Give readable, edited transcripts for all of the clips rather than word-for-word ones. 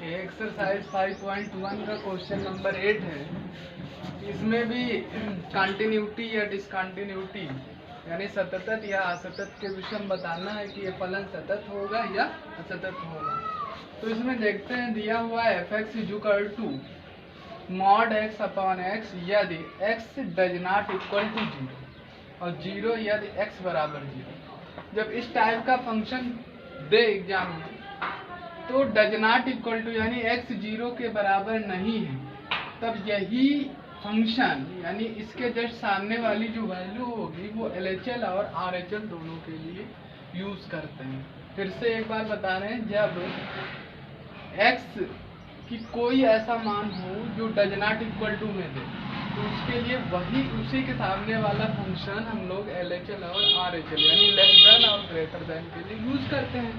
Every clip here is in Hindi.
एक्सरसाइज 5.1 का क्वेश्चन नंबर 8 है। इसमें भी कंटिन्यूटी या डिसकंटिन्यूटी यानी सतत या असतत के विषय में बताना है कि ये फलन सतत होगा या असतत होगा। तो इसमें देखते हैं, दिया हुआ है f(x) = mod x upon x यदि x does not equal to 0 और 0 यदि x बराबर 0। जब इस टाइप का फंक्शन दे एग्जाम में तो डज नॉट इक्वल टू यानी x 0 के बराबर नहीं है, तब यही फंक्शन यानी इसके जस्ट सामने वाली जो वैल्यू होगी वो LHL और RHL दोनों के लिए यूज करते हैं। फिर से एक बार बता रहे हैं, जब x कि कोई ऐसा मान हो जो डज नॉट इक्वल टू में दे तो उसके लिए वही उसी के सामने वाला फंक्शन हम लोग LHL और RHL यानी लेस देन और ग्रेटर देन के लिए यूज करते हैं।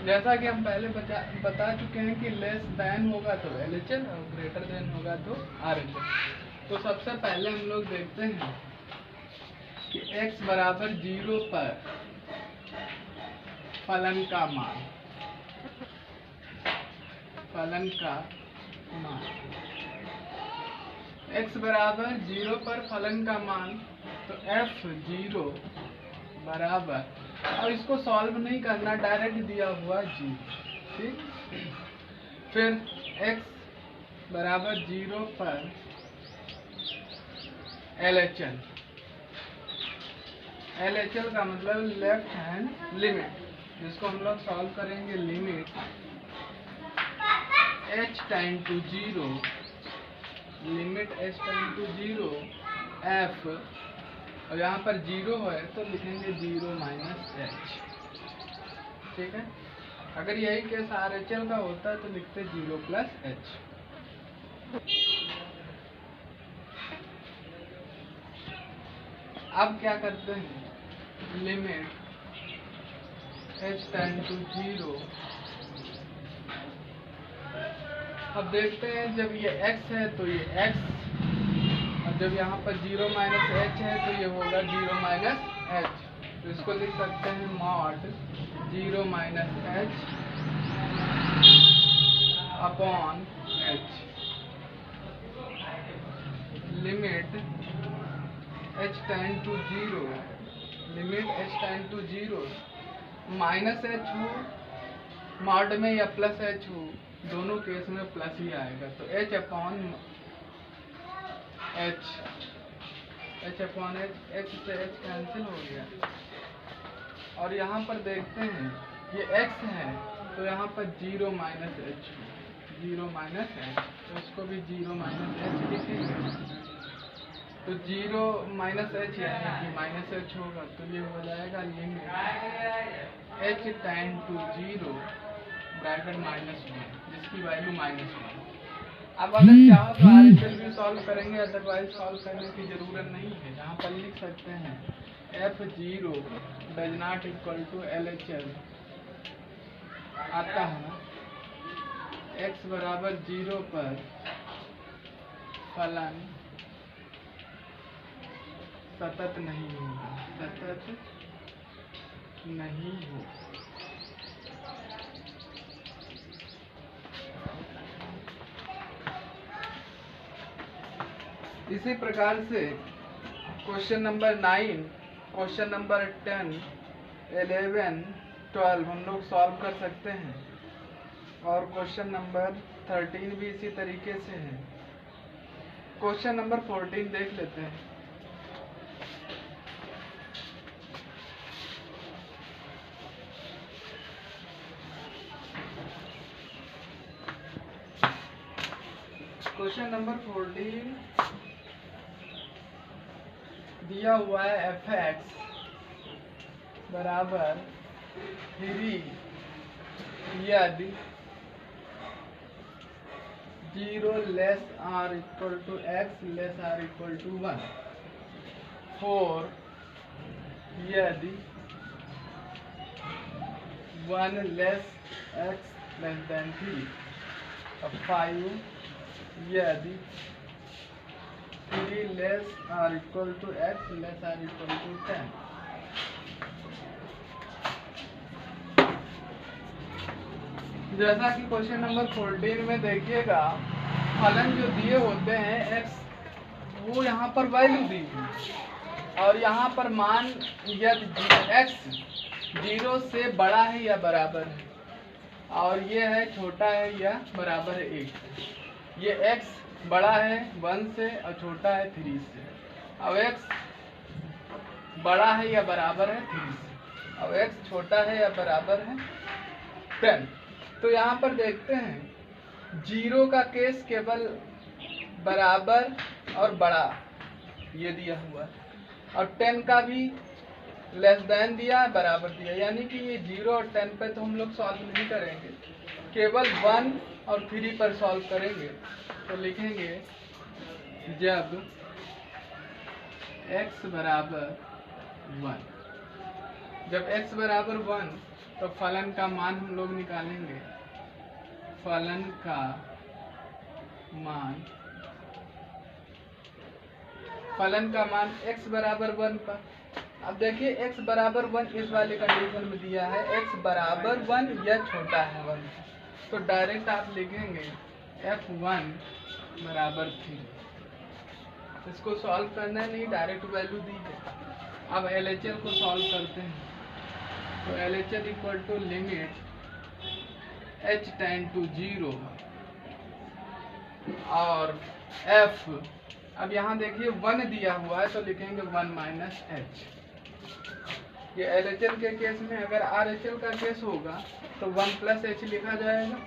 जैसा कि हम पहले बता चुके हैं कि लेस देन होगा तो LHL और ग्रेटर देन होगा तो RHL। तो सबसे पहले हम लोग देखते हैं कि x बराबर 0 पर फलन का मान x बराबर 0 पर फलन का मान तो f0 बराबर, और इसको सॉल्व नहीं करना, डायरेक्ट दिया हुआ 0। ठीक, फिर x बराबर 0 पर LHL का मतलब लेफ्ट हैंड लिमिट, जिसको हम लोग सॉल्व करेंगे limit h time to 0 limit h time to 0 f, और यहाँ पर 0 है तो लिखेंगे 0 माइनस h। ठीक है, अगर यही केस RHL का होता है तो लिखते 0 प्लस h। अब क्या करते हैं, लिमिट h टाइम टू 0। अब देखते हैं, जब ये x है तो ये x, और जब यहाँ पर 0 माइनस h है तो ये होगा 0 माइनस h। तो इसको लिख सकते हैं mod 0 minus h upon h। Limit h tend to 0 limit h tend to 0 minus h हो मॉड में या प्लस h हो, दोनों केस में प्लस ही आएगा। तो h अपॉन h h से h कैंसिल हो गया। और यहाँ पर देखते हैं ये x है तो यहाँ पर 0 माइनस h, 0 माइनस h, तो इसको भी 0 माइनस h लिखेंगे। तो 0 माइनस h यानी कि माइनस h होगा, तो ये हो जाएगा limit h tend to 0 bracket -1, जिसकी वैल्यू -1। अब अगर चाहो तो RHL भी सॉल्व करेंगे, अदरवाइज सॉल्व करने की जरूरत नहीं है। यहाँ पर लिख सकते हैं f0 does not equal to LHL आता है x बराबर 0 पर फलन सतत नहीं होगा, सतत नहीं हो। इसी प्रकार से क्वेश्चन नंबर 9, क्वेश्चन नंबर 10, 11, 12 हम लोग सॉल्व कर सकते हैं, और क्वेश्चन नंबर 13 भी इसी तरीके से है। क्वेश्चन नंबर 14 देख लेते हैं। क्वेश्चन नंबर 14 दिया हुआ है f(x) बराबर 3 यदि 0 less r equal to x less r equal to 1, 4 यदि 1 लेस x लेस देन 3, और 5 यदि 3 less r equal to x less r equal to 10। जैसा कि क्वेश्चन नंबर 14 में देखिएगा, फलन जो दिए होते हैं x, वो यहाँ पर वैल्यू दी है और यहाँ पर मान यदि x 0 से बड़ा है या बराबर है और ये है छोटा है या बराबर है 1 से। ये x बड़ा है 1 से और छोटा है 3 से। अब x बड़ा है या बराबर है 3 से, अब x छोटा है या बराबर है 10। तो यहाँ पर देखते हैं 0 का केस केवल बराबर और बड़ा ये दिया हुआ है और 10 का भी लेस देन दिया है, बराबर दिया, यानी कि ये 0 और 10 पे तो हम लोग सॉल्व नहीं करेंगे, केवल 1 और 3 पर सॉल्व करेंगे। तो लिखेंगे जब x बराबर 1, जब x बराबर 1 तो फलन का मान हम लोग निकालेंगे। फलन का मान x बराबर 1 पर। अब देखिए x बराबर 1 इस वाले कंडीशन में दिया है, x बराबर 1 या छोटा है 1, तो डायरेक्ट आप लिखेंगे f1 बराबर 3। इसको सॉल्व करना है, नहीं डायरेक्ट वैल्यू दी है। अब LHL को सॉल्व करते हैं, तो LHL equal to limit h tend to 0 और f, अब यहाँ देखिए 1 दिया हुआ है तो लिखेंगे 1 माइनस h। ये LHL के केस में, अगर RHL का केस होगा तो 1 प्लस h लिखा जाएगा।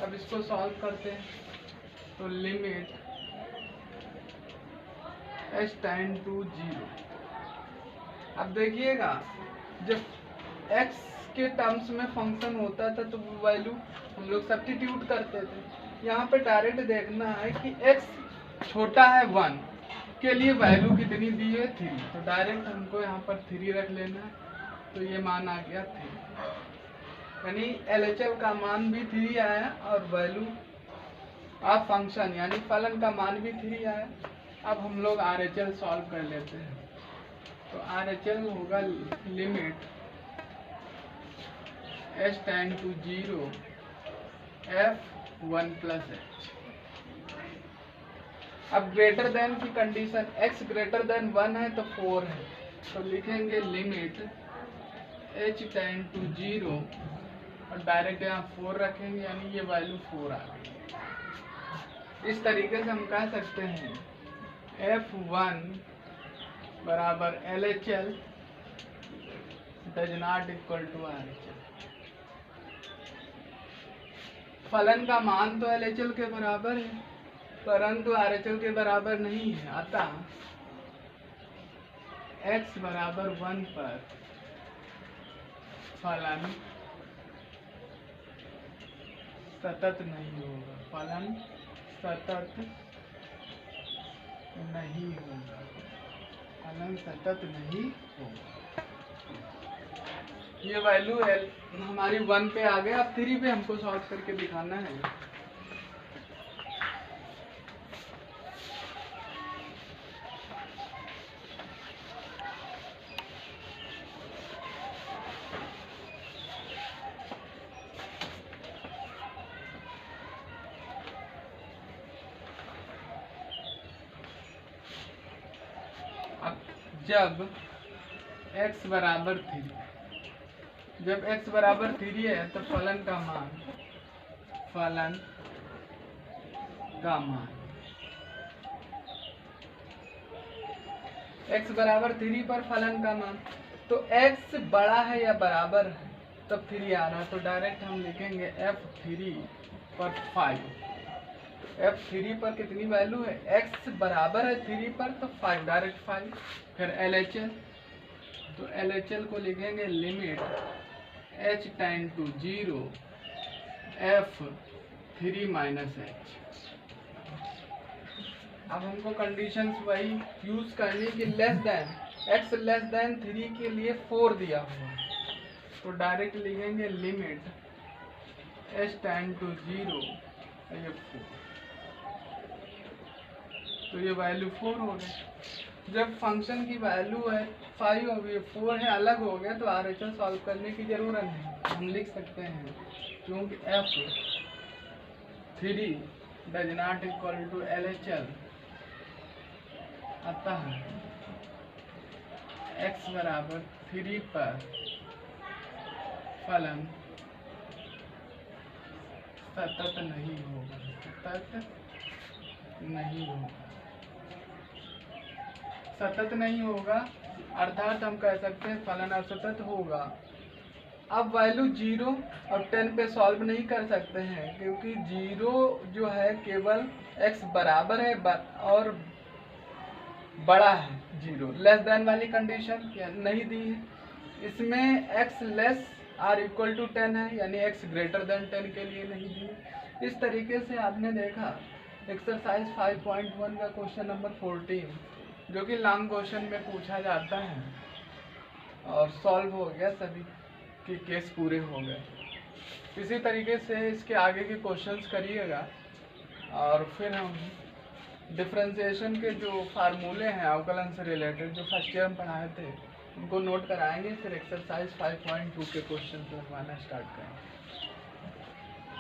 अब इसको सॉल्व करते हैं, तो लिमिट h टेंड टू 0। अब देखिएगा जब x के टर्म्स में फंक्शन होता था तो वो वैल्यू हम लोग सब्स्टिट्यूट करते थे। यहाँ पे डायरेक्ट देखना है कि x छोटा है 1 के लिए वैल्यू कितनी दी है 3, तो डायरेक्ट हमको यहाँ पर 3 रख लेना है, तो ये मान आ गया 3, यानी LHL का मान भी 3 आया और वैल्यू ऑफ फंक्शन यानी फलन का मान भी 3 आया। अब हम लोग RHL सॉल्व कर लेते हैं, तो RHL होगा limit h tend to 0 f 1 plus h। अब ग्रेटर देन की कंडीशन, x ग्रेटर देन 1 है तो 4 है, तो लिखेंगे लिमिट h टेंड टू 0 और डायरेक्ट यहाँ 4 रखेंगे, यानी ये वैल्यू 4 आ गई। इस तरीके से हम कह सकते हैं f1 बराबर LHL does not equal to RHL। फलन का मान तो LHL के बराबर है परंतु RHL के बराबर नहीं है, अतः x बराबर 1 पर फलन सतत नहीं होगा, फलन सतत नहीं होगा, फलन सतत नहीं होगा। ये वैल्यू हमारी 1 पे आ गए। अब 3 पे हमको सॉल्व करके दिखाना है। अब जब x बराबर 3, जब x बराबर 3 है तो फलन का मान x बराबर 3 पर फलन का मान, तो x बड़ा है या बराबर है तब 3 आ रहा है, तो डायरेक्ट हम लिखेंगे f3 पर 5। f3 पर कितनी वैल्यू है, x बराबर है 3 पर तो 5, डायरेक्ट 5। फिर LHL, तो LHL को लिखेंगे limit h tend to 0 f3 minus h। अब हमको कंडीशंस वही यूज करनी कि less than x less than 3 के लिए 4 दिया हुआ है, तो डायरेक्ट लिखेंगे लिमिट h टेंड टू 0 ये 4, तो ये वैल्यू 4 हो गई। जब फंक्शन की वैल्यू है 5 और ये 4 है अलग हो गया, तो RHL सॉल्व करने की जरूरत नहीं, हम लिख सकते हैं चूँकि F3 does not equal to LHL, अतः x बराबर 3 पर फलन सतत नहीं होगा, सतत नहीं होगा, अर्थात हम कह सकते हैं फलन असतत होगा। अब वैल्यू 0 और 10 पे सॉल्व नहीं कर सकते हैं, क्योंकि 0 जो है केवल x बराबर है और बड़ा है 0, लेस देन वाली कंडीशन नहीं दी है। इसमें x less or equal to 10 है, यानी x ग्रेटर देन 10 के लिए नहीं दी है। इस तरीके से आपने देखा एक्सरसाइज 5.1 का क्वेश्चन नंबर 14, जो कि लॉन्ग क्वेश्चन में पूछा जाता है, और सॉल्व हो गया, सभी के केस पूरे हो गए। इसी तरीके से इसके आगे के क्वेश्चंस करिएगा, और फिर हम डिफरेंशिएशन के जो फार्मूले हैं अवकलन से रिलेटेड, जो फर्स्ट ईयर में पढ़ाए थे, उनको नोट कराएंगे, फिर एक्सरसाइज 5.2 के क्वेश्चन लगवाना स्टार्ट करेंगे।